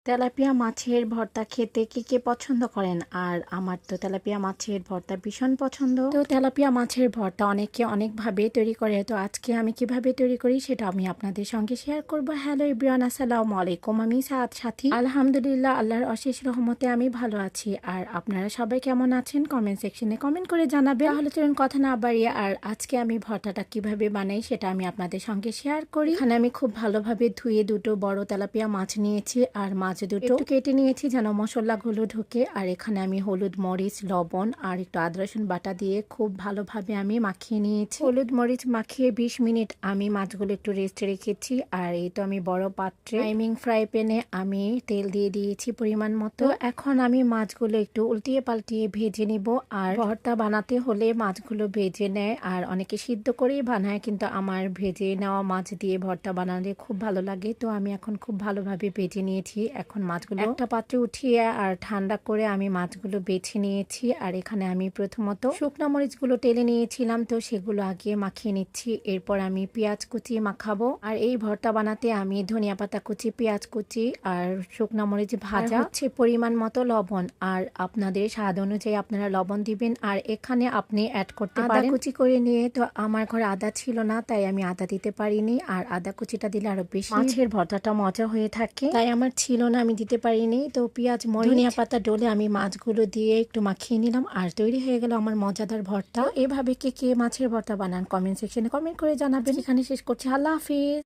Tilapia মাছের ভর্তা খেতে কে পছন্দ করেন? আর আমার তো তেলাপিয়া মাছের ভর্তা ভীষণ পছন্দ। তো তেলাপিয়া মাছের ভর্তা অনেকে অনেকভাবে তৈরি করে। তো আজকে আমি কিভাবে তৈরি করি সেটা আমি আপনাদের সঙ্গে শেয়ার করব। হ্যালো এভরিওয়ান, আসসালামু আলাইকুম। আমি সাদ সাথী। আলহামদুলিল্লাহ, আল্লাহর অশেষ রহমতে আমি ভালো আছি। আর আপনারা সবাই কেমন আছেন কমেন্ট সেকশনে কমেন্ট করে জানাবেন। তাহলে চলুন কথা না বাড়িয়ে আর আজকে আমি ভর্তাটা কিভাবে বানাই সেটা আমি আপনাদের সঙ্গে শেয়ার করি। এখানে আমি খুব ভালোভাবে ধুয়ে দুটো বড় তেলাপিয়া মাছ নিয়েছি আর মাছ দুটো একটু কেটে নিয়েছি যেন মশলাগুলো ঢুকে। আর এখানে আমি হলুদ, মরিচ, লবণ আর একটু আদা রসুন বাটা দিয়ে খুব ভালোভাবে আমি মাখিয়ে নিয়েছি। হলুদ মরিচ মাখিয়ে 20 মিনিট আমি মাছগুলো একটু রেস্টে রেখেছি। আর এই তো আমি বড় পাত্রে টাইমিং ফ্রাই প্যানে আমি তেল দিয়ে দিয়েছি পরিমাণ মতো। এখন আমি মাছগুলো একটু উল্টিয়ে পাল্টিয়ে ভেজে নিব। আর ভর্তা বানাতে হলে মাছগুলো ভেজে নেয়, আর অনেকে সিদ্ধ করেই বানায়, কিন্তু আমার ভেজে নেওয়া মাছ দিয়ে ভর্তা বানালে খুব ভালো লাগে। তো আমি এখন খুব ভালোভাবে ভেজে নিয়েছি। এখন মাছগুলো একটা পাত্রে উঠিয়ে আর ঠান্ডা করে আমি মাছগুলো বেছে নিয়েছি। আর এখানে আমি প্রথমত শুকনো মরিচগুলো টেলে নিয়েছিলাম, তো সেগুলো আগে মাখিয়ে নিচ্ছি। এরপর আমি পেঁয়াজ কুচি মাখাবো। আর এই ভর্তা বানাতে আমি ধনিয়া পাতা কুচি, পেঁয়াজ কুচি আর শুকনো মরিচ ভাজা, হচ্ছে পরিমাণ মতো লবণ। আর আপনাদের স্বাদ অনুযায়ী আপনারা লবণ দিবেন। আর এখানে আপনি অ্যাড করতে পারেন আদা কুচি করে নিয়ে। তো আমার ঘরে আদা ছিল না, তাই আমি আদা দিতে পারিনি। আর আদা কুচিটা দিলে আরো বেশি মাছের ভর্তাটা মজা হয়ে থাকে, তাই আমার ছিল না, আমি দিতে পারিনি। তো পেঁয়াজ, মরিচ, ধনিয়া পাতা ডলে আমি মাছগুলো দিয়ে একটু মাখিয়ে নিলাম। আর তৈরি হয়ে গেল আমার মজাদার ভর্তা। এভাবে কে মাছের ভর্তা বানান কমেন্ট সেকশনে কমেন্ট করে জানাবেন। এখানে শেষ করছি। আল্লাহ হাফিজ।